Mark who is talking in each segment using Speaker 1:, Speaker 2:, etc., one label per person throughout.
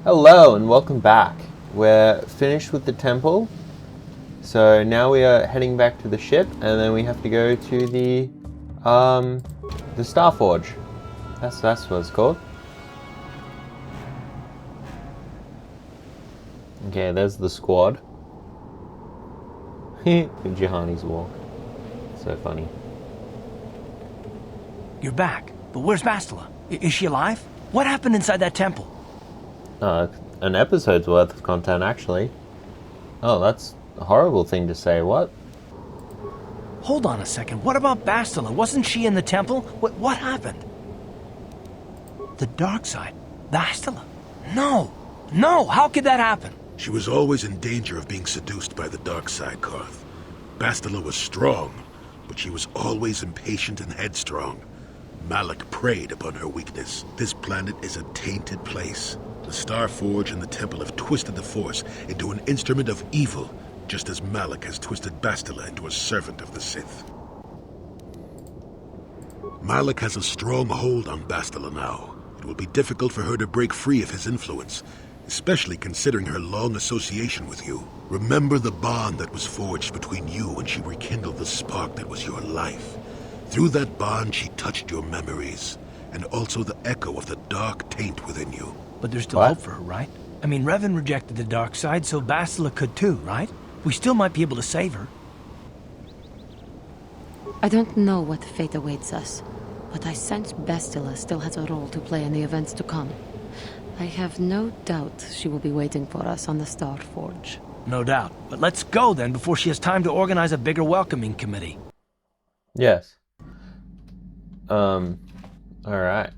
Speaker 1: Hello and welcome back. We're finished with the temple, so now we are heading back to the ship, and then we have to go to the Star Forge. That's what it's called. Okay, there's the squad. Jihani's walk. So funny.
Speaker 2: You're back, but where's Bastila? Is she alive? What happened inside that temple?
Speaker 1: An episode's worth of content, actually. Oh, that's a horrible thing to say. What?
Speaker 2: Hold on a second. What about Bastila? Wasn't she in the temple? What happened? The dark side? Bastila? No! How could that happen?
Speaker 3: She was always in danger of being seduced by the dark side, Carth. Bastila was strong, but she was always impatient and headstrong. Malak preyed upon her weakness. This planet is a tainted place. The Star Forge and the Temple have twisted the Force into an instrument of evil, just as Malak has twisted Bastila into a servant of the Sith. Malak has a strong hold on Bastila now. It will be difficult for her to break free of his influence, especially considering her long association with you. Remember the bond that was forged between you when she rekindled the spark that was your life. Through that bond, she touched your memories, and also the echo of the dark taint within you.
Speaker 2: But there's still hope for her, right? I mean, Revan rejected the dark side, so Bastila could too, right? We still might be able to save her.
Speaker 4: I don't know what fate awaits us, but I sense Bastila still has a role to play in the events to come. I have no doubt she will be waiting for us on the Star Forge.
Speaker 2: No doubt. But let's go then before she has time to organize a bigger welcoming committee.
Speaker 1: Yes. Alright.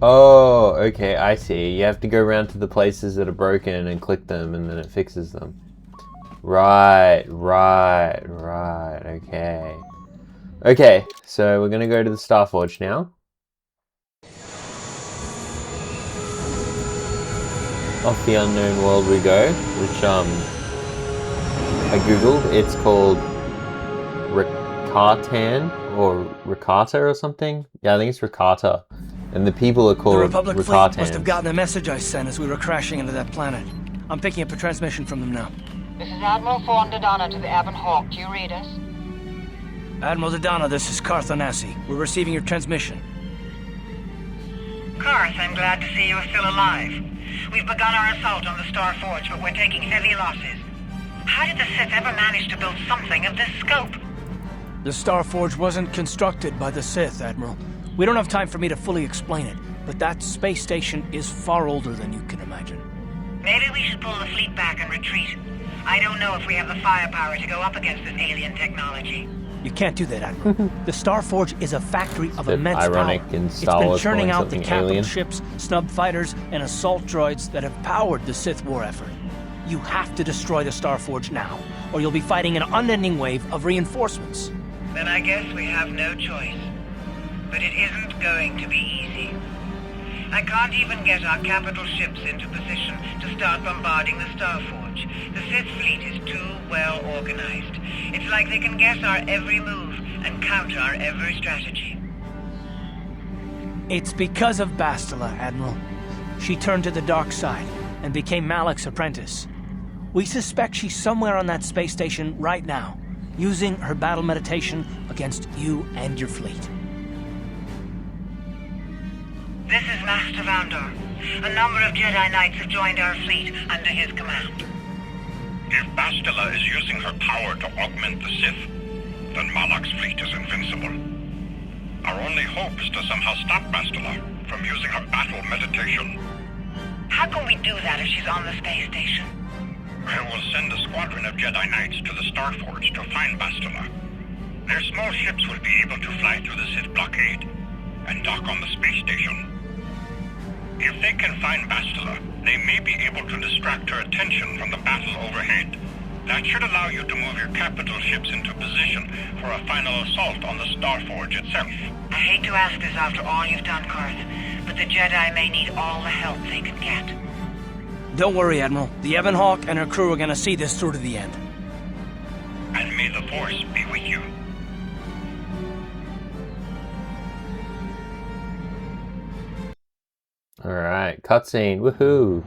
Speaker 1: Oh, okay, I see. You have to go around to the places that are broken and click them, and then it fixes them. Right, okay. Okay, so we're gonna go to the Star Forge now. Off the unknown world we go, which, I googled. It's called Rakatan, or Rakata or something? Yeah, I think it's Rakata. And the people are called
Speaker 2: The Republic fleet
Speaker 1: Rakatans.
Speaker 2: must have gotten a message I sent as we were crashing into that planet. I'm picking up a transmission from them now.
Speaker 5: This is Admiral Madonna to the Avon Hawk. Do you read us?
Speaker 2: Admiral Madonna, this is Carth. We're receiving your transmission.
Speaker 6: Carth, I'm glad to see you are still alive. We've begun our assault on the Star Forge, but we're taking heavy losses. How did the Sith ever manage to build something of this scope?
Speaker 2: The Star Forge wasn't constructed by the Sith, Admiral. We don't have time for me to fully explain it, but that space station is far older than you can imagine.
Speaker 6: Maybe we should pull the fleet back and retreat. I don't know if we have the firepower to go up against this alien technology.
Speaker 2: You can't do that, Admiral. The Star Forge is a factory of immense
Speaker 1: ironic
Speaker 2: power.
Speaker 1: in Star Wars
Speaker 2: it's been churning out the
Speaker 1: something
Speaker 2: capital
Speaker 1: alien.
Speaker 2: ships, snub fighters, and assault droids that have powered the Sith war effort. You have to destroy the Star Forge now, or you'll be fighting an unending wave of reinforcements.
Speaker 6: Then I guess we have no choice. But it isn't going to be easy. I can't even get our capital ships into position to start bombarding the Star Forge. The Sith fleet is too well organized. It's like they can guess our every move and counter our every strategy.
Speaker 2: It's because of Bastila, Admiral. She turned to the dark side and became Malak's apprentice. We suspect she's somewhere on that space station right now, using her battle meditation against you and your fleet.
Speaker 6: This is Master Vander. A number of Jedi Knights have joined our fleet under his command.
Speaker 7: If Bastila is using her power to augment the Sith, then Malak's fleet is invincible. Our only hope is to somehow stop Bastila from using her battle meditation.
Speaker 6: How can we do that if she's on the space station?
Speaker 7: I will send a squadron of Jedi Knights to the Star Forge to find Bastila. Their small ships will be able to fly through the Sith blockade and dock on the space station. If they can find Bastila, they may be able to distract her attention from the battle overhead. That should allow you to move your capital ships into position for a final assault on the Star Forge itself.
Speaker 6: I hate to ask this after all you've done, Carth, but the Jedi may need all the help they can get.
Speaker 2: Don't worry, Admiral. The Avon Hawk and her crew are gonna see this through to the end.
Speaker 7: And may the Force be with you.
Speaker 1: Alright, cutscene, woohoo!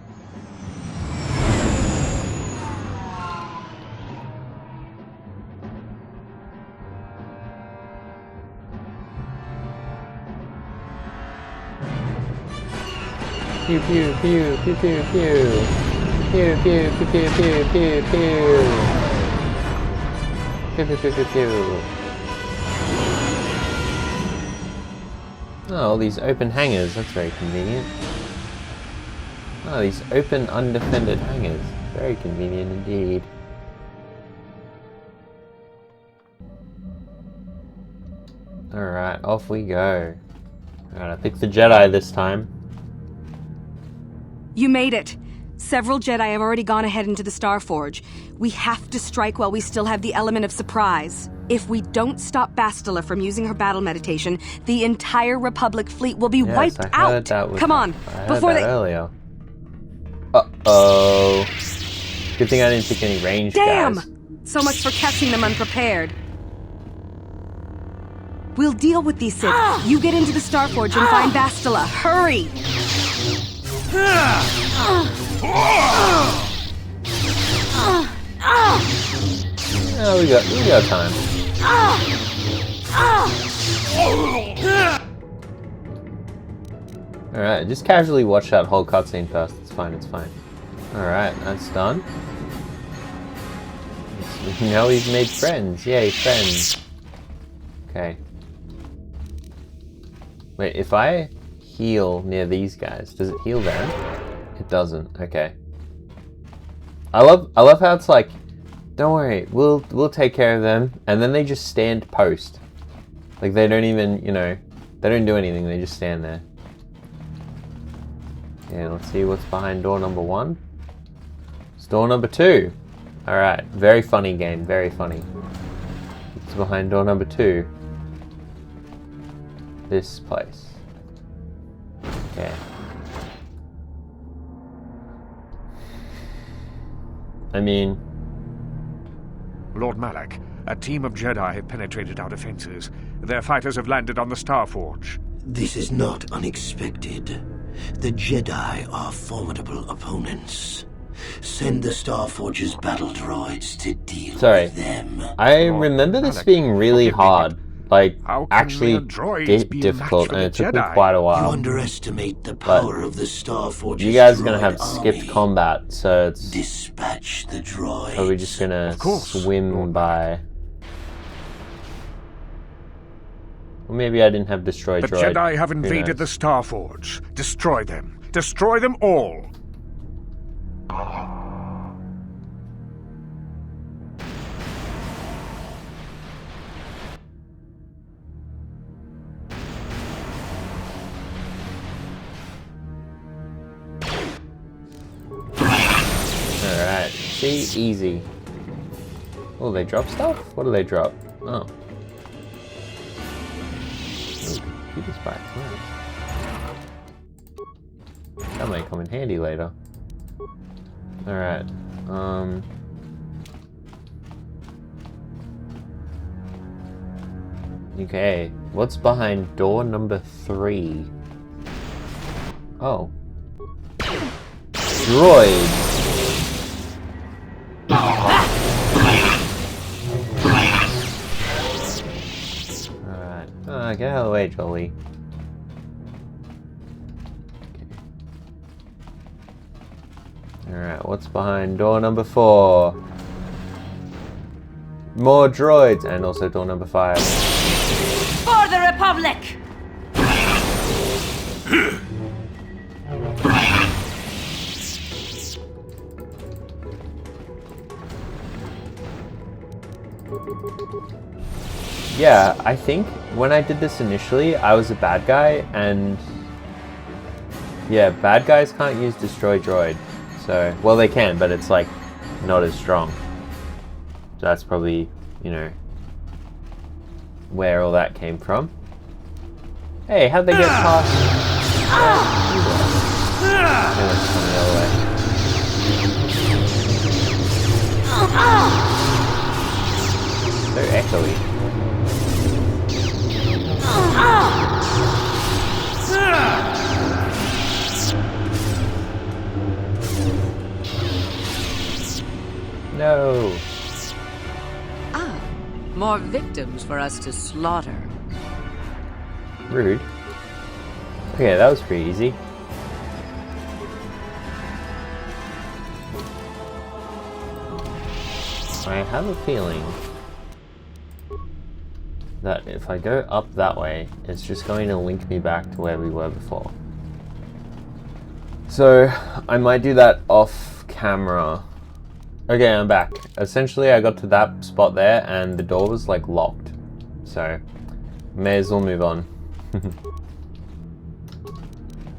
Speaker 1: Pew pew pew pew pew pew. Pew pew pew pew pew pew pew. Pew pew pew pew pew. Oh, all these open hangars, that's very convenient. Oh, these open, undefended hangars. Very convenient indeed. Alright, off we go. Alright, I picked the Jedi this time.
Speaker 8: You made it. Several Jedi have already gone ahead into the Starforge. We have to strike while we still have the element of surprise. If we don't stop Bastila from using her battle meditation, the entire Republic fleet will be wiped out. Come on, before they...
Speaker 1: earlier. Uh-oh. Good thing I didn't pick any ranged
Speaker 8: Damn!
Speaker 1: guys.
Speaker 8: So much for catching them unprepared. We'll deal with these Sith. You get into the Starforge and find Bastila. Hurry!
Speaker 1: Oh, we got time. Alright, just casually watch that whole cutscene first. It's fine, it's fine. Alright, that's done. Now we've made friends. Yay, friends. Okay. Wait, if I heal near these guys, does it heal them? It doesn't. Okay. I love how it's like, don't worry, we'll take care of them, and then they just stand post. Like they don't even, you know, they don't do anything, they just stand there. Yeah, let's see what's behind door number 1. It's door number 2. Alright, very funny game, very funny. What's behind door number 2? This place. Okay. I mean...
Speaker 9: Lord Malak, a team of Jedi have penetrated our defenses. Their fighters have landed on the Starforge.
Speaker 10: This is not unexpected. The Jedi are formidable opponents. Send the Starforge's battle droids to deal with them.
Speaker 1: I remember this being really hard. Like, actually difficult, and it took me quite a while.
Speaker 10: You underestimate the power of the Starforge's
Speaker 1: you guys are gonna
Speaker 10: droid
Speaker 1: have skipped
Speaker 10: army.
Speaker 1: combat, so it's
Speaker 10: Dispatch the droids.
Speaker 1: probably just gonna swim by. Or maybe I didn't have destroy
Speaker 9: The
Speaker 1: droid.
Speaker 9: Jedi have invaded the Starforge. Destroy them. Destroy them all.
Speaker 1: Alright, see, easy. Oh, they drop stuff? What do they drop? Oh. Ooh, computer spikes, nice. That might come in handy later. Alright, okay, what's behind door number 3? Oh. Droid! Alright. Get out of the way, Jolie. Okay. Alright, what's behind door number 4? More droids! And also door number 5.
Speaker 8: For the Republic!
Speaker 1: Yeah, I think when I did this initially, I was a bad guy, and yeah, bad guys can't use destroy droid. So, well, they can, but it's like not as strong. So that's probably, you know, where all that came from. Hey, how'd they get past? They went the other way. So echoey.
Speaker 11: more victims for us to slaughter.
Speaker 1: Rude. Okay, that was pretty easy. I have a feeling that if I go up that way, it's just going to link me back to where we were before. So, I might do that off camera. Okay, I'm back. Essentially, I got to that spot there and the door was like locked. So, may as well move on.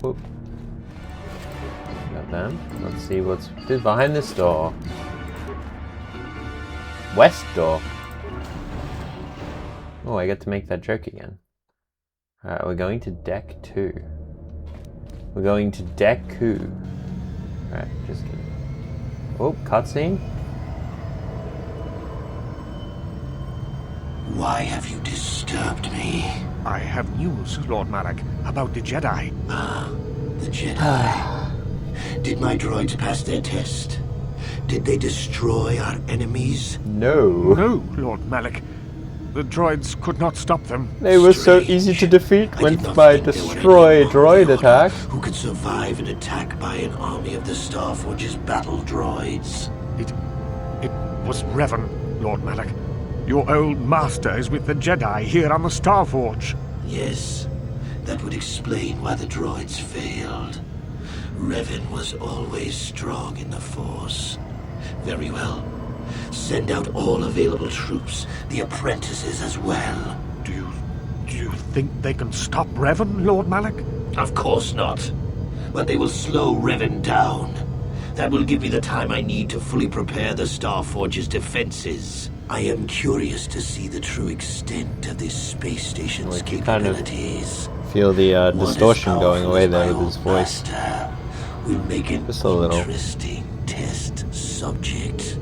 Speaker 1: Whoop. Got them. Let's see what's behind this door. West door. Oh, I get to make that joke again. Alright, we're going to deck 2. We're going to deck 2. Alright, just kidding. Oh, cutscene.
Speaker 10: Why have you disturbed me?
Speaker 9: I have news, Lord Malak, about the Jedi.
Speaker 10: Ah, the Jedi. Did my droids pass their test? Did they destroy our enemies?
Speaker 1: No.
Speaker 9: No, Lord Malak. The droids could not stop them.
Speaker 1: They were so easy to defeat when by destroy droid attack.
Speaker 10: Who could survive an attack by an army of the Starforge's battle droids?
Speaker 9: It was Revan, Lord Malak. Your old master is with the Jedi here on the Starforge.
Speaker 10: Yes, that would explain why the droids failed. Revan was always strong in the Force. Very well. Send out all available troops, the apprentices as well.
Speaker 9: Do you think they can stop Revan, Lord Malak?
Speaker 10: Of course not. But they will slow Revan down. That will give me the time I need to fully prepare the Starforge's defenses. I am curious to see the true extent of this space station's capabilities.
Speaker 1: Kind of feel the distortion going away there with his voice.
Speaker 10: Will make an
Speaker 1: just a little.
Speaker 10: Interesting test subject.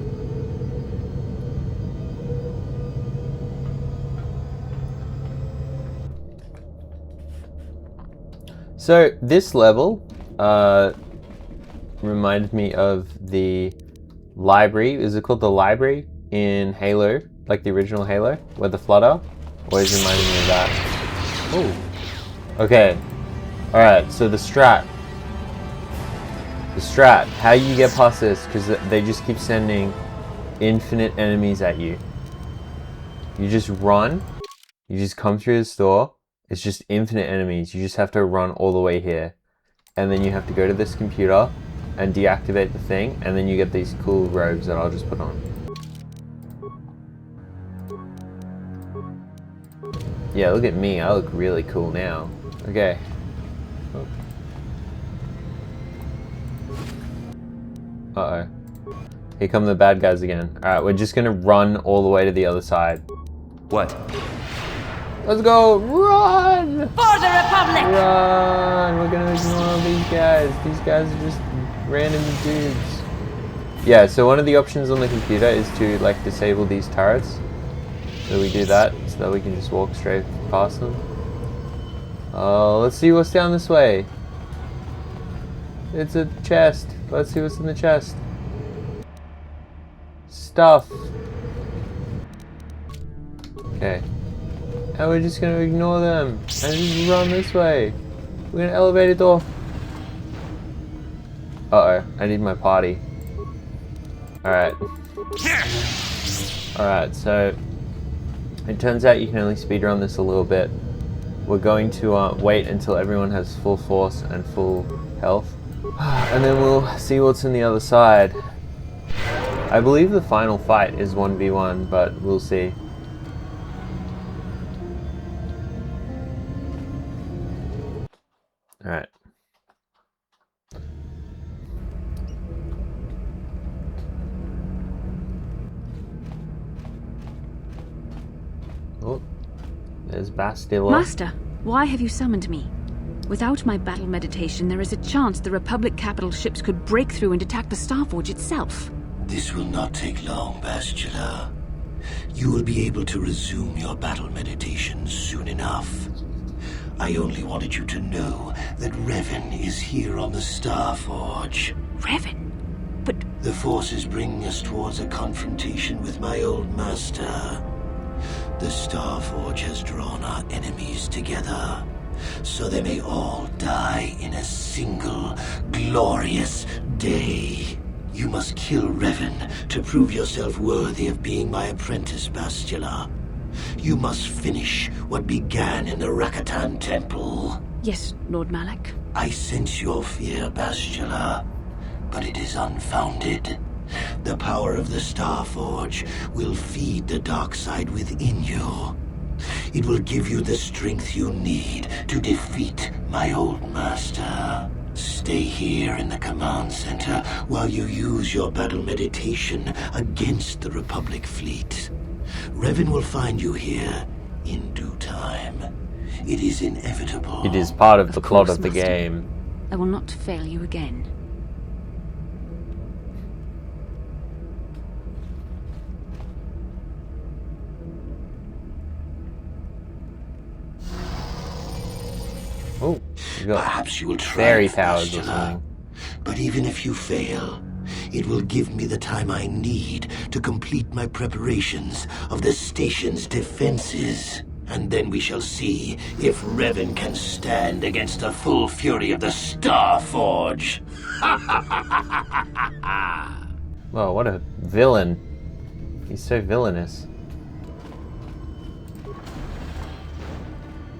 Speaker 1: So this level reminded me of the library. Is it called the library in Halo, like the original Halo, where the Flood are? Always reminding me of that. Oh, okay. All right. So the strat. How you get past this? Because they just keep sending infinite enemies at you. You just run. You just come through the store. It's just infinite enemies. You just have to run all the way here. And then you have to go to this computer and deactivate the thing. And then you get these cool robes that I'll just put on. Yeah, look at me. I look really cool now. Okay. Oh. Uh-oh. Here come the bad guys again. Alright, we're just gonna run all the way to the other side.
Speaker 12: What?
Speaker 1: Let's go! Run!
Speaker 8: For the Republic!
Speaker 1: Run! We're gonna ignore these guys. These guys are just random dudes. Yeah, so one of the options on the computer is to like disable these turrets. So we do that so that we can just walk straight past them. Let's see what's down this way. It's a chest. Let's see what's in the chest. Stuff. Okay. And we're just gonna ignore them and just run this way. We're gonna elevator door. Uh-oh, I need my party. Alright. Alright, so it turns out you can only speedrun this a little bit. We're going to wait until everyone has full force and full health. And then we'll see what's in the other side. I believe the final fight is 1v1, but we'll see. Alright. Oh, there's Bastila.
Speaker 8: Master, why have you summoned me? Without my battle meditation, there is a chance the Republic capital ships could break through and attack the Starforge itself.
Speaker 10: This will not take long, Bastila. You will be able to resume your battle meditation soon enough. I only wanted you to know that Revan is here on the Starforge.
Speaker 8: Revan? But...
Speaker 10: The Force is bringing us towards a confrontation with my old master. The Starforge has drawn our enemies together, so they may all die in a single glorious day. You must kill Revan to prove yourself worthy of being my apprentice, Bastila. You must finish what began in the Rakatan Temple.
Speaker 8: Yes, Lord Malak.
Speaker 10: I sense your fear, Bastila, but it is unfounded. The power of the Starforge will feed the dark side within you. It will give you the strength you need to defeat my old master. Stay here in the command center while you use your battle meditation against the Republic fleet. Revan will find you here in due time. It is inevitable.
Speaker 1: It is part of the plot of the
Speaker 8: Master.
Speaker 1: game.
Speaker 8: I will not fail you again.
Speaker 1: Oh, you got
Speaker 10: Perhaps you will try
Speaker 1: fairy
Speaker 10: it,
Speaker 1: powers or
Speaker 10: Bastila.
Speaker 1: something.
Speaker 10: But even if you fail, it will give me the time I need to complete my preparations of the station's defenses. And then we shall see if Revan can stand against the full fury of the Starforge.
Speaker 1: Whoa, what a villain. He's so villainous.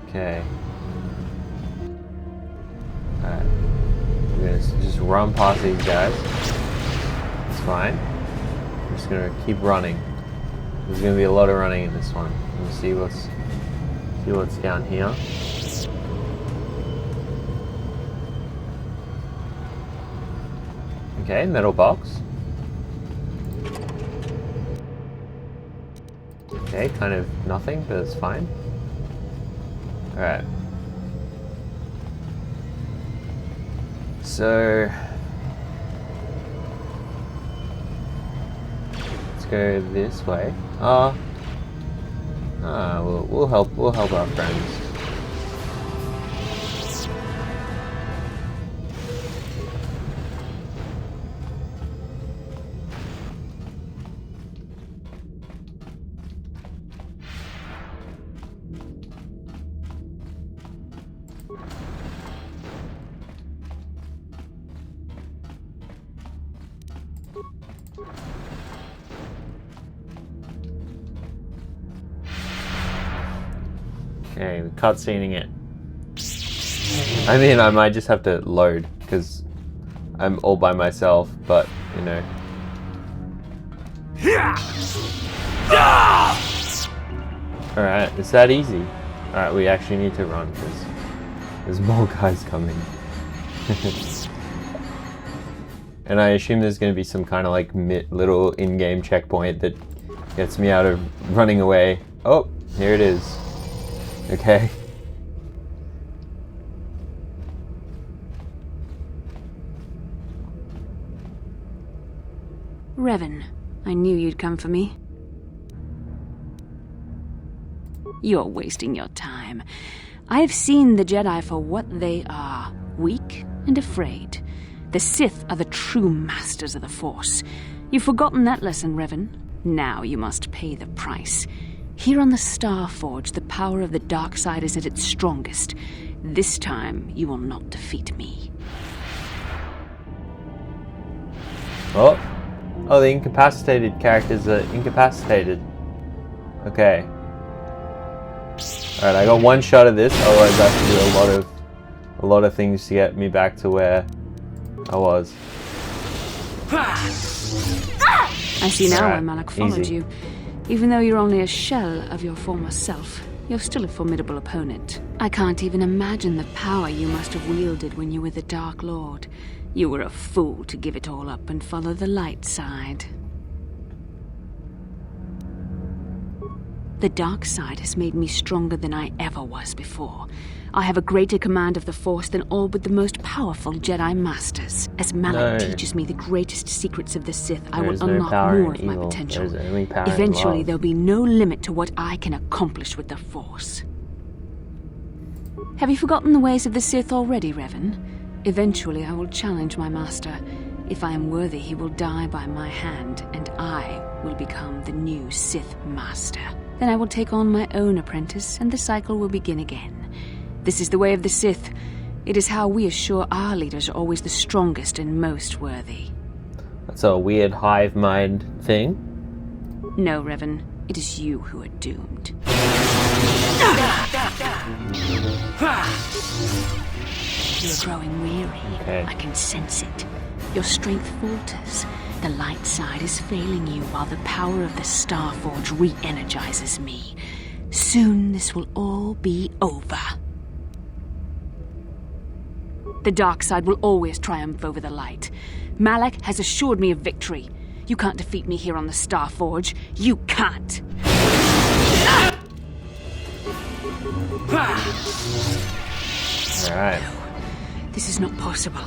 Speaker 1: Okay. Alright. We're gonna just run past these guys. It's fine. I'm just gonna keep running. There's gonna be a lot of running in this one. We'll see what's down here. Okay, metal box. Okay, kind of nothing, but it's fine. Alright. So let's go this way. We'll help our friends. Okay, we're cutscening it. I mean, I might just have to load because I'm all by myself, but you know. Alright, it's that easy. Alright, we actually need to run because there's more guys coming. And I assume there's going to be some kind of like little in-game checkpoint that gets me out of running away. Oh, here it is. Okay.
Speaker 8: Revan, I knew you'd come for me. You're wasting your time. I've seen the Jedi for what they are, weak and afraid. The Sith are the true masters of the Force. You've forgotten that lesson, Revan. Now you must pay the price. Here on the Starforge, the power of the dark side is at its strongest. This time, you will not defeat me.
Speaker 1: Oh, the incapacitated characters are incapacitated. Okay. Alright, I got one shot of this, otherwise I have to do a lot of things to get me back to where I was.
Speaker 8: I see now why Malak followed you. Even though you're only a shell of your former self, you're still a formidable opponent. I can't even imagine the power you must have wielded when you were the Dark Lord. You were a fool to give it all up and follow the light side. The dark side has made me stronger than I ever was before. I have a greater command of the Force than all but the most powerful Jedi Masters. As Malak teaches me the greatest secrets of the Sith, I will unlock more of my potential. Eventually, there'll be no limit to what I can accomplish with the Force. Have you forgotten the ways of the Sith already, Revan? Eventually, I will challenge my master. If I am worthy, he will die by my hand, and I will become the new Sith Master. Then I will take on my own apprentice, and the cycle will begin again. This is the way of the Sith. It is how we assure our leaders are always the strongest and most worthy.
Speaker 1: That's a weird hive mind thing.
Speaker 8: No, Revan. It is you who are doomed. You're growing weary.
Speaker 1: Okay.
Speaker 8: I can sense it. Your strength falters. The light side is failing you while the power of the Starforge re-energizes me. Soon this will all be over. The dark side will always triumph over the light. Malak has assured me of victory. You can't defeat me here on the Starforge. You can't!
Speaker 1: Alright.
Speaker 8: This is not possible.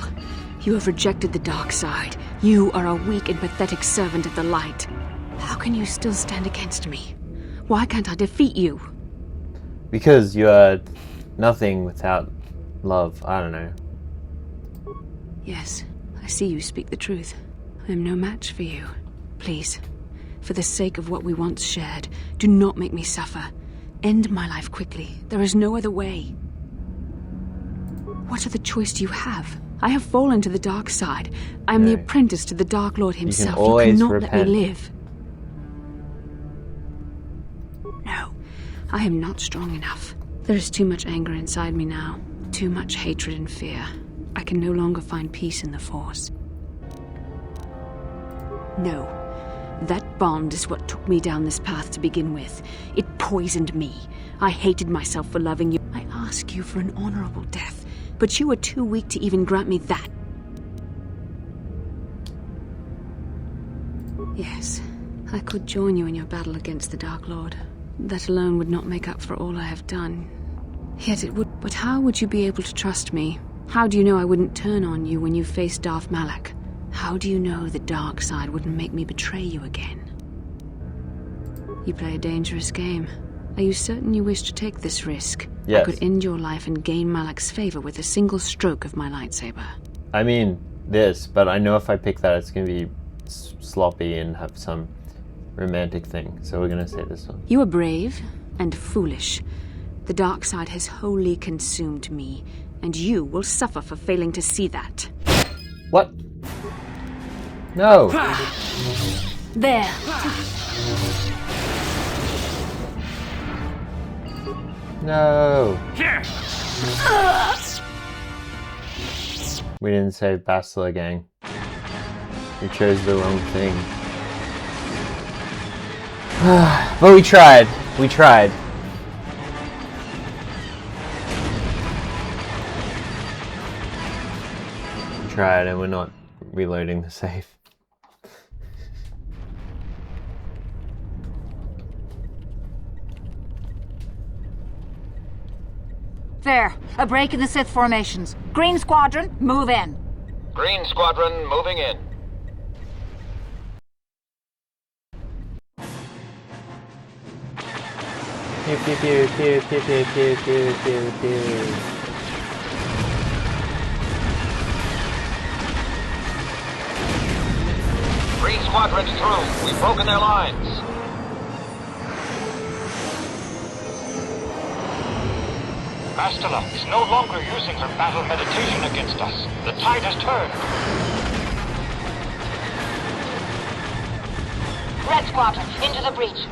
Speaker 8: You have rejected the dark side. You are a weak and pathetic servant of the light. How can you still stand against me? Why can't I defeat you?
Speaker 1: Because you are nothing without love. I don't know.
Speaker 8: Yes, I see you speak the truth. I am no match for you. Please, for the sake of what we once shared, do not make me suffer. End my life quickly. There is no other way. What other choice do you have? I have fallen to the dark side. I am the apprentice to the Dark Lord himself. You cannot let me live. No, I am not strong enough. There is too much anger inside me now. Too much hatred and fear. I can no longer find peace in the Force. No. That bond is what took me down this path to begin with. It poisoned me. I hated myself for loving you. I ask you for an honorable death, but you were too weak to even grant me that. Yes, I could join you in your battle against the Dark Lord. That alone would not make up for all I have done. Yet it would. But how would you be able to trust me? How do you know I wouldn't turn on you when you faced Darth Malak? How do you know the dark side wouldn't make me betray you again? You play a dangerous game. Are you certain you wish to take this risk?
Speaker 1: Yes.
Speaker 8: I could end your life and gain Malak's favor with a single stroke of my lightsaber.
Speaker 1: I mean, this, but I know if I pick that, it's going to be sloppy and have some romantic thing. So we're going to say this one.
Speaker 8: You are brave and foolish. The dark side has wholly consumed me, and you will suffer for failing to see that.
Speaker 1: What? No.
Speaker 8: There.
Speaker 1: No. We didn't save Bastila, gang. We chose the wrong thing. But we tried. We tried. We tried, and we're not reloading the save.
Speaker 5: There, a break in the Sith formations. Green Squadron, move in.
Speaker 12: Green Squadron, moving in.
Speaker 1: Pew pew pew pew pew pew pew pew pew pew.
Speaker 12: Green Squadron's through. We've broken their lines.
Speaker 7: Bastila is no longer using her battle meditation against us. The tide has turned.
Speaker 5: Red Squadron, into the breach.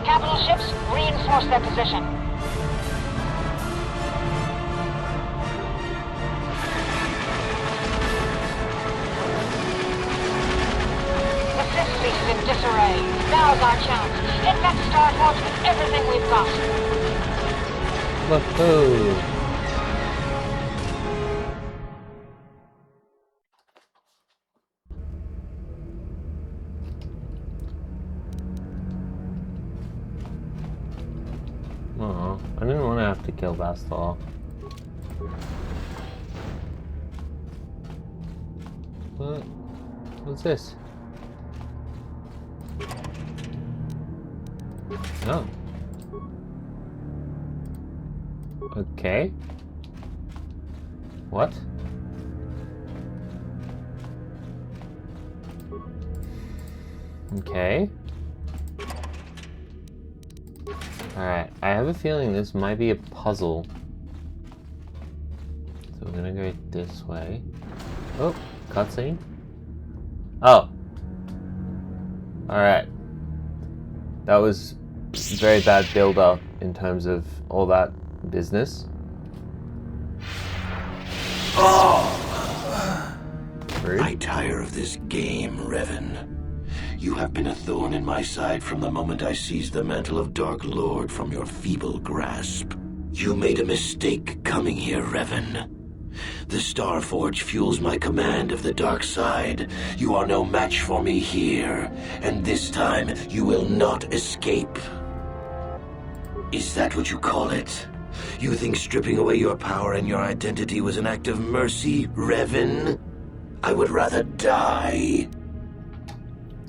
Speaker 5: Capital ships, reinforce their position. The Sith fleet is in disarray. Now's our chance. Hit that Starforge with everything we've got.
Speaker 1: Woohoo! Oh, I didn't want to have to kill Bastila. What's this? Oh. Okay. What? Okay. Alright, I have a feeling this might be a puzzle. So we're gonna go this way. Oh, cutscene. Oh. Alright. That was very bad build-up in terms of all that business. Rude.
Speaker 10: I tire of this game, Revan. You have been a thorn in my side from the moment I seized the mantle of Dark Lord from your feeble grasp. You made a mistake coming here, Revan. The Starforge fuels my command of the dark side. You are no match for me here, and this time you will not escape. Is that what you call it? You think stripping away your power and your identity was an act of mercy, Revan? I would rather die.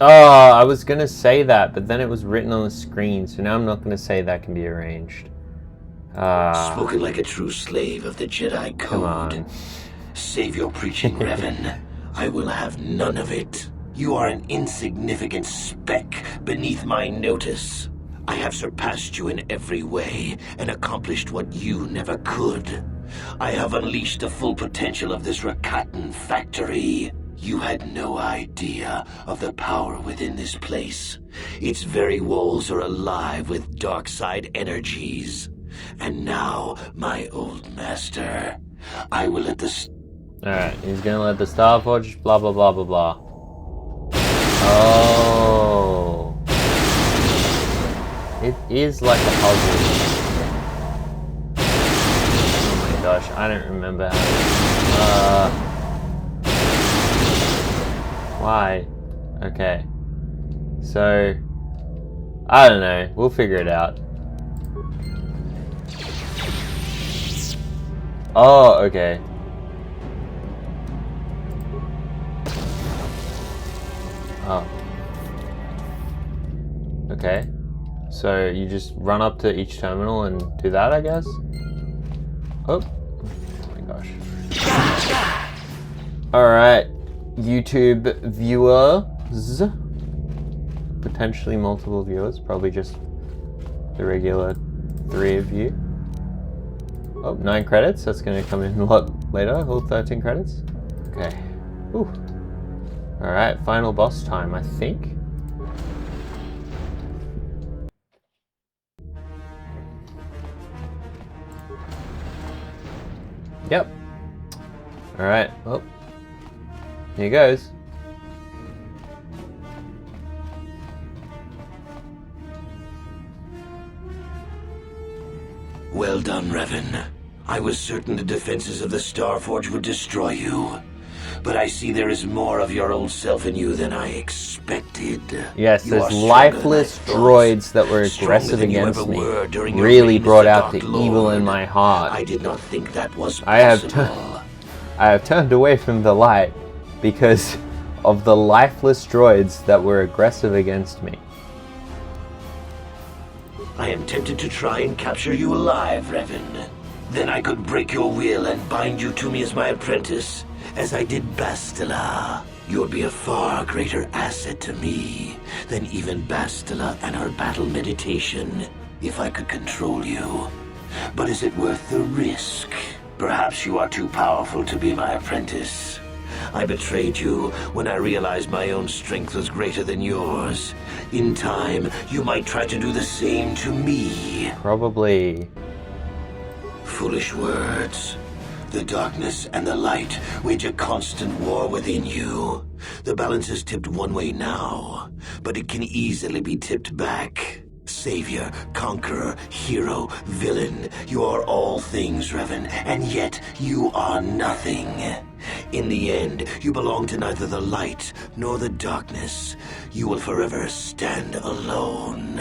Speaker 1: Oh, I was gonna say that, but then it was written on the screen, so now I'm not gonna say that can be arranged.
Speaker 10: Spoken like a true slave of the Jedi Code.
Speaker 1: Come on.
Speaker 10: Save your preaching, Revan. I will have none of it. You are an insignificant speck beneath my notice. I have surpassed you in every way and accomplished what you never could. I have unleashed the full potential of this Rakatan factory. You had no idea of the power within this place. Its very walls are alive with dark side energies. And now, my old master, I will let the...
Speaker 1: Alright, he's gonna let the Starforge, blah blah blah blah blah. Oh. It is like a puzzle. Oh my gosh, I don't remember how... Why? Okay. So... I don't know, we'll figure it out. Oh, okay. Oh. Okay. So you just run up to each terminal and do that, I guess? Oh. Oh my gosh. Alright. YouTube viewers. Potentially multiple viewers. Probably just the regular 3 of you. Oh, 9 credits. That's going to come in a lot later. All 13 credits. Okay. Ooh. Alright, final boss time, I think. Yep. Alright, well. Here goes.
Speaker 10: Well done, Revan. I was certain the defenses of the Starforge would destroy you. But I see there is more of your old self in you than I expected.
Speaker 1: Yes, those lifeless droids that were aggressive against me really brought out the evil in my heart.
Speaker 10: I did not think that was possible.
Speaker 1: I have turned away from the light because of the lifeless droids that were aggressive against me.
Speaker 10: I am tempted to try and capture you alive, Revan. Then I could break your will and bind you to me as my apprentice, as I did Bastila. You would be a far greater asset to me than even Bastila and her battle meditation, if I could control you. But is it worth the risk? Perhaps you are too powerful to be my apprentice. I betrayed you when I realized my own strength was greater than yours. In time, you might try to do the same to me.
Speaker 1: Probably.
Speaker 10: Foolish words. The darkness and the light wage a constant war within you. The balance is tipped one way now, but it can easily be tipped back. Savior, conqueror, hero, villain, you are all things, Revan, and yet you are nothing. In the end, you belong to neither the light nor the darkness. You will forever stand alone.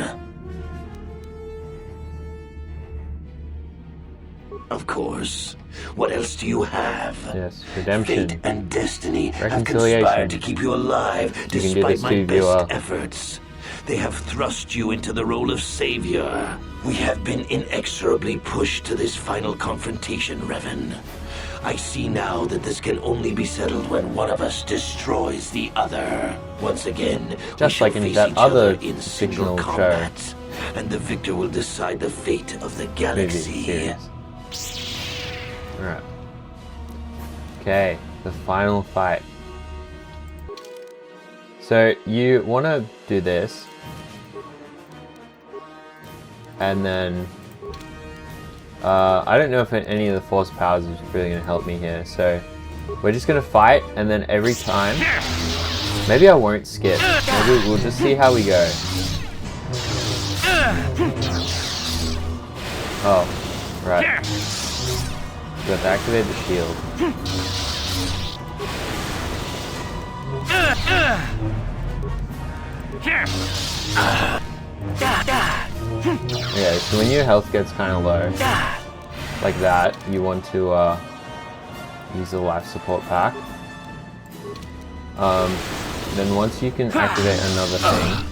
Speaker 10: Of course. What else do you have?
Speaker 1: Yes, redemption.
Speaker 10: Fate and destiny have conspired to keep you alive despite my best efforts. They have thrust you into the role of savior. We have been inexorably pushed to this final confrontation, Revan. I see now that this can only be settled when one of us destroys the other. Once again,
Speaker 1: just
Speaker 10: we
Speaker 1: like
Speaker 10: shall
Speaker 1: in
Speaker 10: face
Speaker 1: that
Speaker 10: each
Speaker 1: other
Speaker 10: other in single
Speaker 1: fictional
Speaker 10: combat,
Speaker 1: show.
Speaker 10: and the victor will decide the fate of the galaxy.
Speaker 1: Alright. Okay, the final fight. So you want to do this, and then I don't know if any of the force powers is really going to help me here, so we're just going to fight, and then every time, maybe I won't skip, maybe we'll just see how we go. Oh, right. We have to activate the shield. Yeah, so when your health gets kind of low, like that, you want to use the life support pack. Then once you can activate another thing,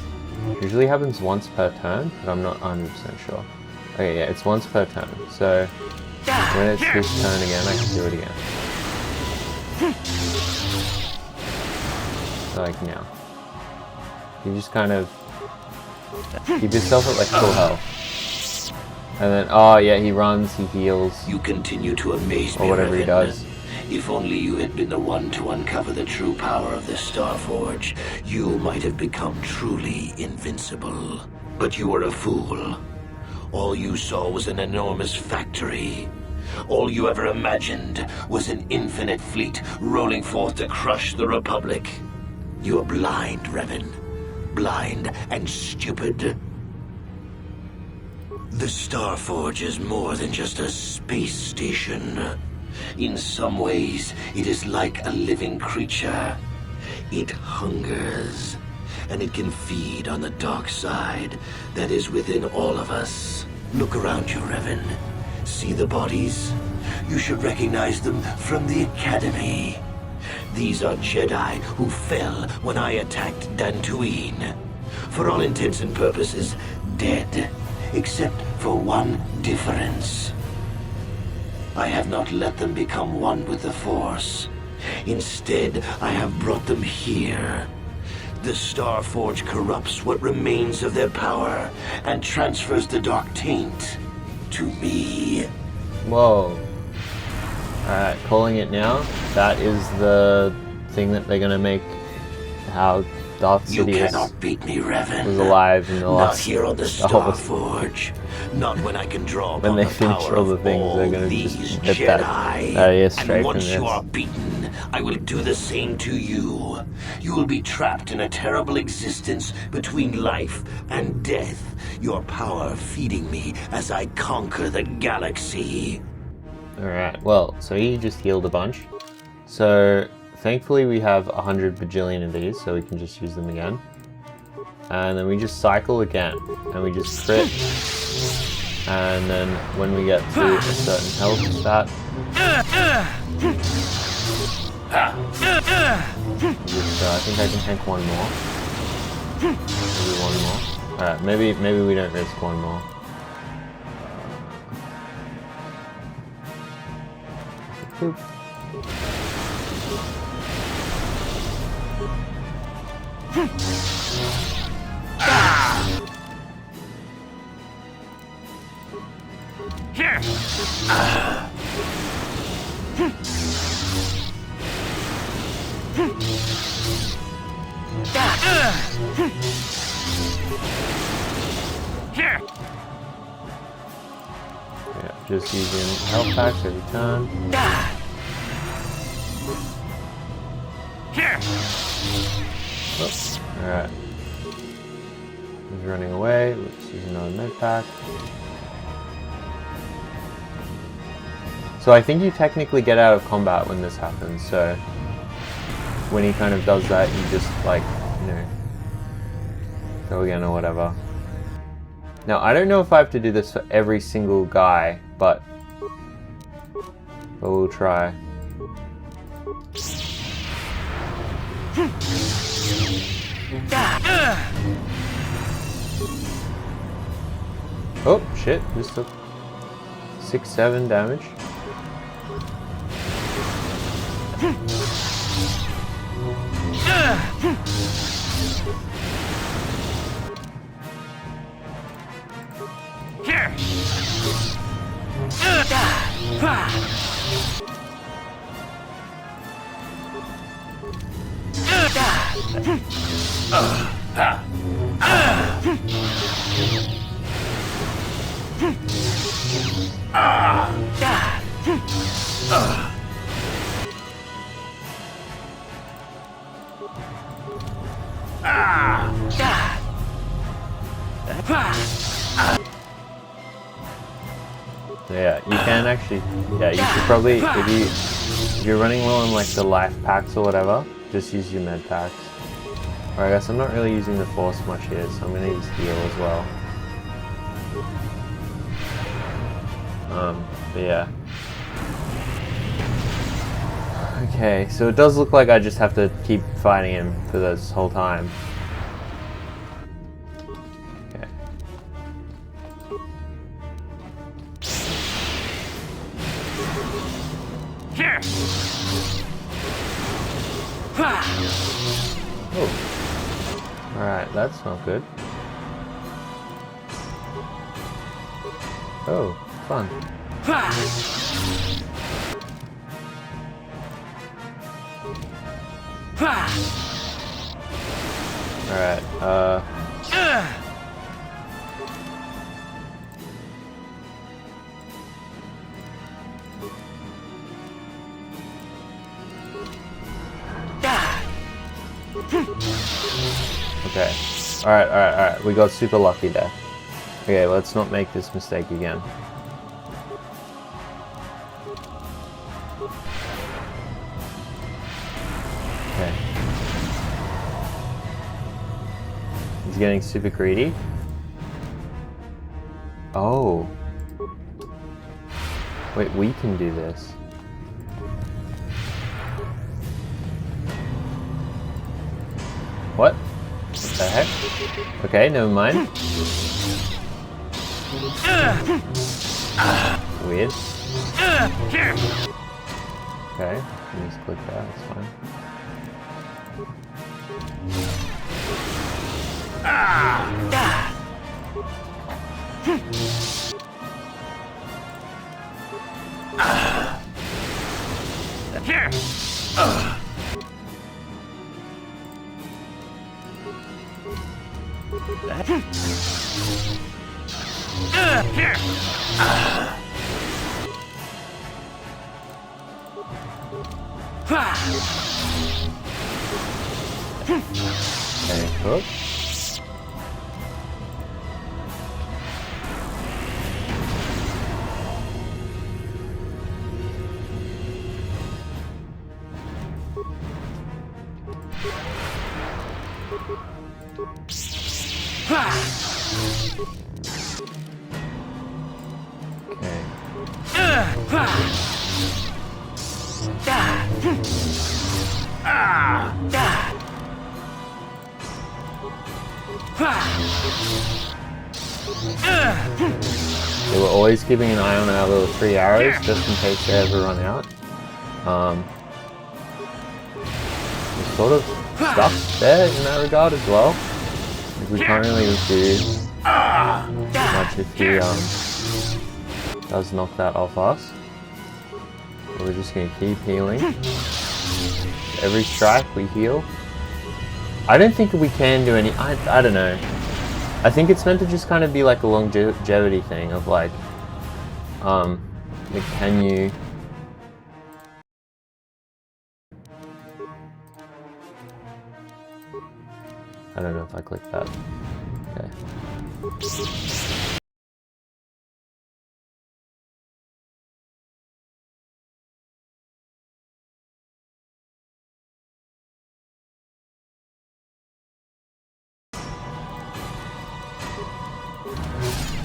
Speaker 1: usually happens once per turn, but I'm not 100% sure. Okay, yeah, it's once per turn, so when it's this turn again, I can do it again. So like now. You just kind of keep yourself at like full health. And then, oh yeah, he runs, he heals.
Speaker 10: You continue to amaze me,
Speaker 1: or whatever he
Speaker 10: Revan.
Speaker 1: does.
Speaker 10: If only you had been the one to uncover the true power of the Starforge, you might have become truly invincible. But you were a fool. All you saw was an enormous factory. All you ever imagined was an infinite fleet rolling forth to crush the Republic. You are blind, Revan. Blind and stupid. The Starforge is more than just a space station. In some ways, it is like a living creature. It hungers, and it can feed on the dark side that is within all of us. Look around you, Revan. See the bodies? You should recognize them from the Academy. These are Jedi who fell when I attacked Dantooine. For all intents and purposes, dead, except for one difference. I have not let them become one with the Force. Instead, I have brought them here. The Starforge corrupts what remains of their power and transfers the dark taint to me.
Speaker 1: Whoa. Alright, calling it now. That is the thing that they're gonna make how Darth Sidious
Speaker 10: You cannot beat me, Revan.
Speaker 1: was alive in the last...
Speaker 10: Not here on the Starforge. Not when I can draw upon
Speaker 1: when they
Speaker 10: the
Speaker 1: finish
Speaker 10: power
Speaker 1: all the
Speaker 10: of
Speaker 1: things,
Speaker 10: all
Speaker 1: they're gonna
Speaker 10: these
Speaker 1: just get
Speaker 10: Jedi.
Speaker 1: that idea straight
Speaker 10: And
Speaker 1: from
Speaker 10: once
Speaker 1: this.
Speaker 10: you are beaten, I will do the same to you. You will be trapped in a terrible existence between life and death. Your power feeding me as I conquer the galaxy.
Speaker 1: Alright, well, so he just healed a bunch. So, thankfully we have 100 bajillion of these, so we can just use them again. And then we just cycle again, and we just crit. And then when we get to a certain health stat, I think I can tank one more. Maybe one more. Alright, maybe we don't risk one more. Boop. Yeah, just using health packs every time. Oops. Alright. He's running away. Let's use another med pack. So I think you technically get out of combat when this happens, so when he kind of does that, you just like, you know, go again or whatever. Now I don't know if I have to do this for every single guy, but we'll try. Oh, shit. Just took 6-7 damage. Yeah, you can actually, yeah, you should probably, if you're running low on like the life packs or whatever, just use your med packs. Or I guess I'm not really using the force much here, so I'm gonna use heal as well. But yeah. Okay, so it does look like I just have to keep fighting him for this whole time. Okay. Oh. Alright, that's not good. Oh, fun. Alright, okay. Alright. We got super lucky there. Okay, let's not make this mistake again. Okay. He's getting super greedy. Oh. Wait, we can do this. What? What the heck? Okay, never mind. Weird. Okay, let me just click that, that's fine. Okay, hook. They were always keeping an eye on our little 3 arrows just in case they ever run out. We're sort of stuck there in that regard as well. Like we can't really do much if he does knock that off us. So we're just gonna keep healing. Every strike we heal. I don't think we can do any. I don't know. I think it's meant to just kind of be like a longevity thing of like, can you? I don't know if I click that. Okay.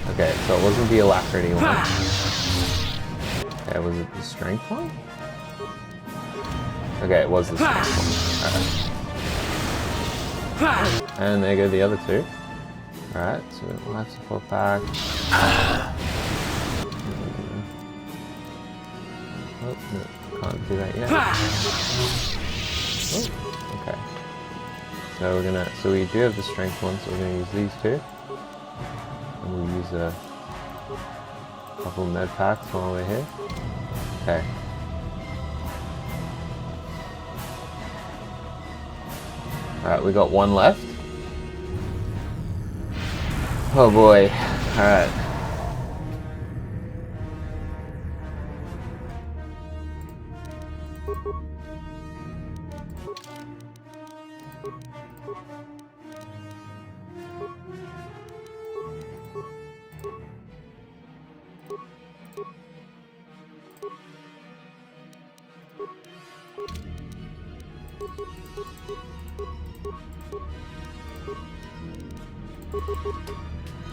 Speaker 1: Okay, so it wasn't the alacrity one. Okay, was it the strength one? Okay, it was the strength one. Alright. And there go the other two. Alright, so life support pack. Oh, no, can't do that yet. Oh, okay. So we do have the strength one, so we're gonna use these two. And we'll use a couple med packs while we're here. Okay. Alright, we got one left. Oh boy. Alright.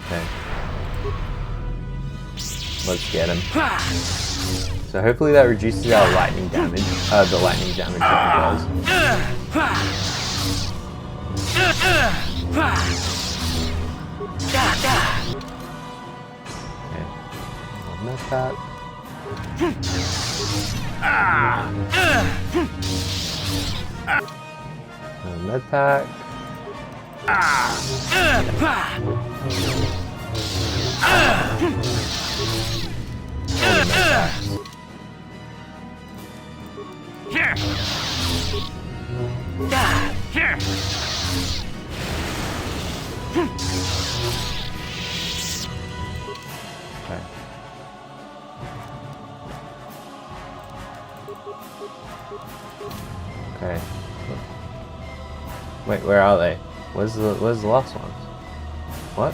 Speaker 1: Okay. Let's get him. So hopefully that reduces our lightning damage. The lightning damage that it does. Okay. Not that. Med pack. Okay. Wait, where are they? Where's the last ones? What?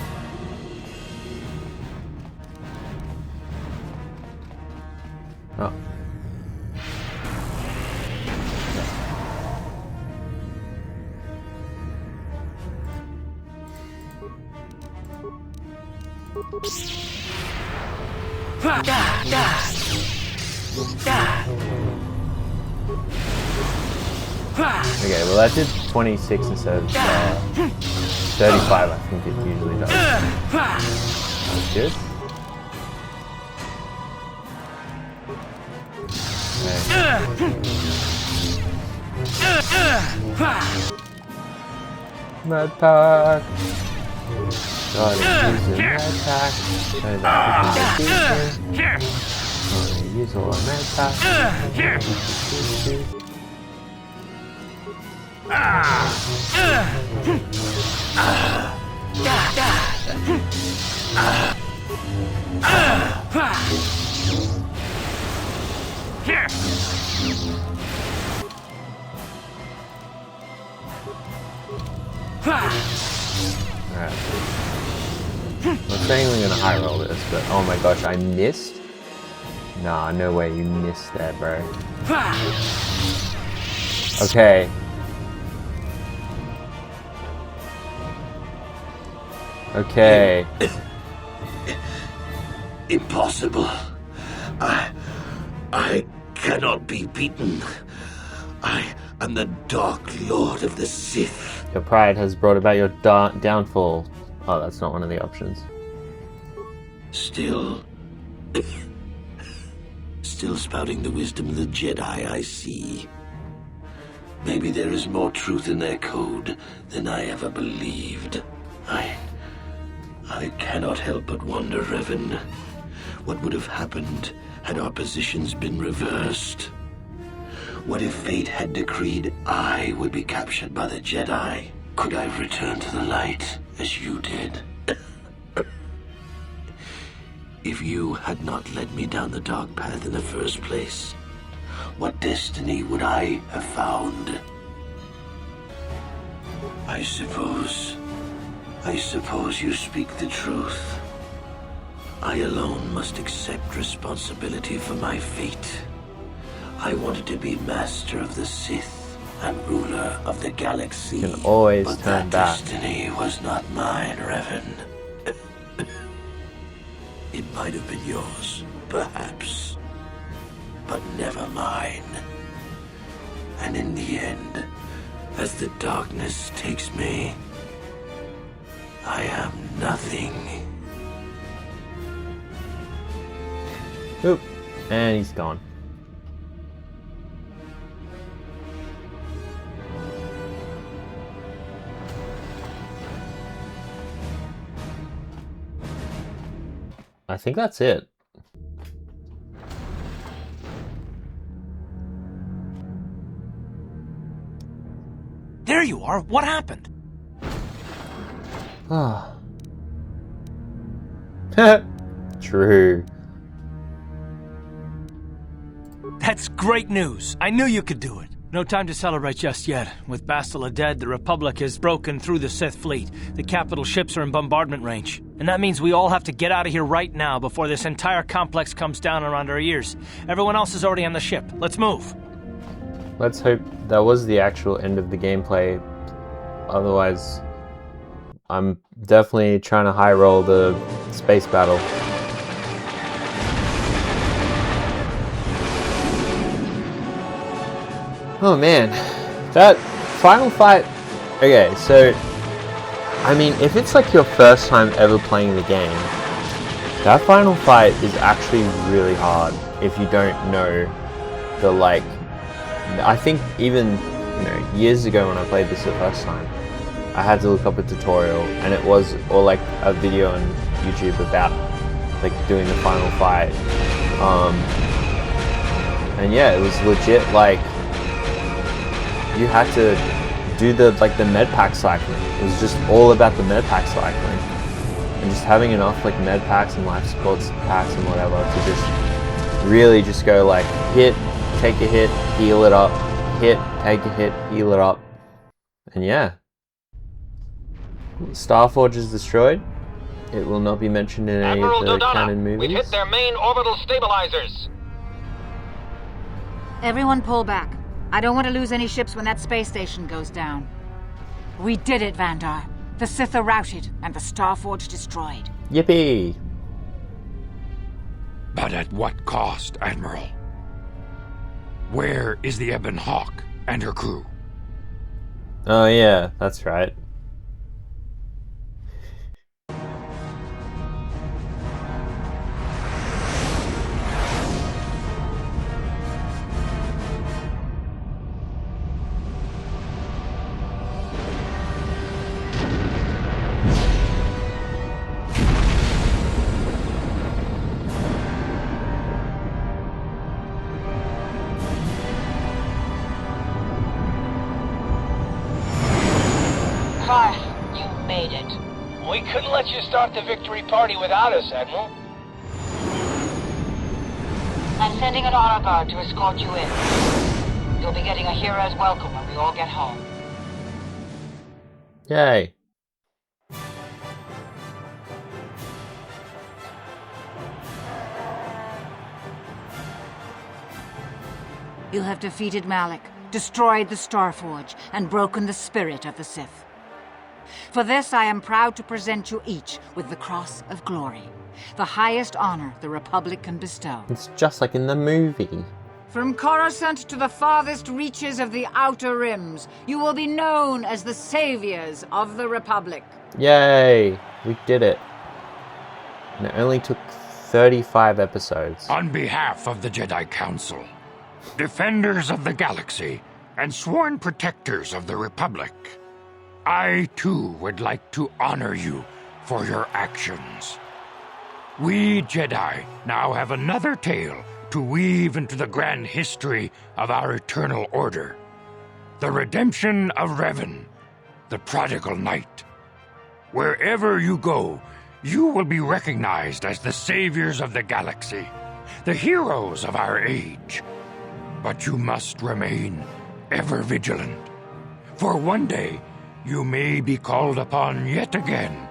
Speaker 1: Oh. Okay, well that did 26 instead of 35, I think it usually does. That's good. Okay. Med pack. Gotta use the med pack. So that we can use all our med pack. Alright. I'm saying we're gonna high roll this, but oh my gosh, I missed? Nah, no way you missed that, bro. Okay. Okay.
Speaker 10: Impossible. I cannot be beaten. I am the Dark Lord of the Sith.
Speaker 1: Your pride has brought about your downfall. Oh, that's not one of the options.
Speaker 10: Still spouting the wisdom of the Jedi, I see. Maybe there is more truth in their code than I ever believed. I cannot help but wonder, Revan, what would have happened had our positions been reversed? What if fate had decreed I would be captured by the Jedi? Could I return to the light as you did? If you had not led me down the dark path in the first place, what destiny would I have found? I suppose you speak the truth. I alone must accept responsibility for my fate. I wanted to be master of the Sith and ruler of the galaxy.
Speaker 1: You can always
Speaker 10: but
Speaker 1: turn
Speaker 10: that
Speaker 1: back.
Speaker 10: destiny was not mine, Revan. It might have been yours, perhaps, but never mine. And in the end, as the darkness takes me, I am nothing.
Speaker 1: Oop. And he's gone. I think that's it.
Speaker 2: There you are. What happened?
Speaker 1: Ah. True.
Speaker 2: That's great news. I knew you could do it. No time to celebrate just yet. With Bastila dead, the Republic has broken through the Sith fleet. The capital ships are in bombardment range. And that means we all have to get out of here right now before this entire complex comes down around our ears. Everyone else is already on the ship. Let's move.
Speaker 1: Let's hope that was the actual end of the gameplay. Otherwise, I'm definitely trying to high roll the space battle. Oh man, that final fight. Okay, so I mean, if it's like your first time ever playing the game, that final fight is actually really hard if you don't know the like. I think even years ago when I played this the first time, I had to look up a tutorial, and it was or like a video on YouTube about like doing the final fight. And yeah, it was legit like. You had to do the med pack cycling. It was just all about the med pack cycling, and just having enough like med packs and life support packs and whatever to just really just go like hit, take a hit, heal it up, hit, take a hit, heal it up, and yeah. Starforge is destroyed. It will not be mentioned in any
Speaker 12: Admiral
Speaker 1: of the
Speaker 12: Madonna,
Speaker 1: canon movies.
Speaker 12: we've hit their main orbital stabilizers.
Speaker 13: Everyone pull back. I don't want to lose any ships when that space station goes down. We did it, Vander. The Sith are routed, and the Starforge destroyed.
Speaker 1: Yippee!
Speaker 9: But at what cost, Admiral? Where is the Ebon Hawk and her crew?
Speaker 1: Oh yeah, that's right.
Speaker 5: Carth, you made it.
Speaker 12: We couldn't let you start the victory party without us, Admiral.
Speaker 5: I'm sending an honor guard to escort you in. You'll be getting a hero's welcome when we all get home.
Speaker 1: Yay.
Speaker 13: You have defeated Malak, destroyed the Starforge, and broken the spirit of the Sith. For this, I am proud to present you each with the Cross of Glory, the highest honor the Republic can bestow.
Speaker 1: It's just like in the movie.
Speaker 13: From Coruscant to the farthest reaches of the Outer Rims, you will be known as the saviors of the Republic.
Speaker 1: Yay! We did it. And it only took 35 episodes.
Speaker 9: On behalf of the Jedi Council, defenders of the galaxy, and sworn protectors of the Republic, I too would like to honor you for your actions. We Jedi now have another tale to weave into the grand history of our eternal order. The redemption of Revan, the prodigal knight. Wherever you go, you will be recognized as the saviors of the galaxy, the heroes of our age. But you must remain ever vigilant, for one day you may be called upon yet again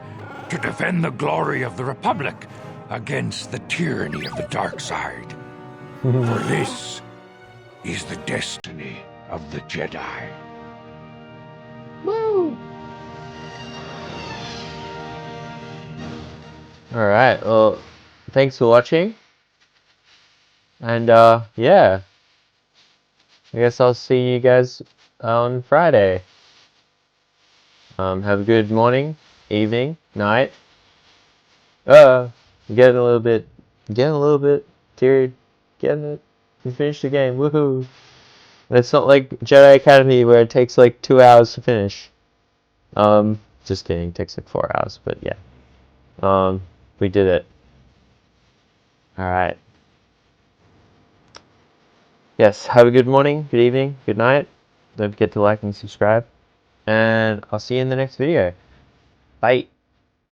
Speaker 9: to defend the glory of the Republic against the tyranny of the dark side. For this is the destiny of the Jedi.
Speaker 1: Woo! Alright, well, thanks for watching. And, yeah. I guess I'll see you guys on Friday. Have a good morning, evening, night, Getting a little bit teary. Getting it. We finished the game. Woohoo! And it's not like Jedi Academy where it takes like 2 hours to finish. Just kidding. It takes like 4 hours, but yeah. We did it. Alright. Yes, have a good morning, good evening, good night. Don't forget to like and subscribe. And I'll see you in the next video. Bye.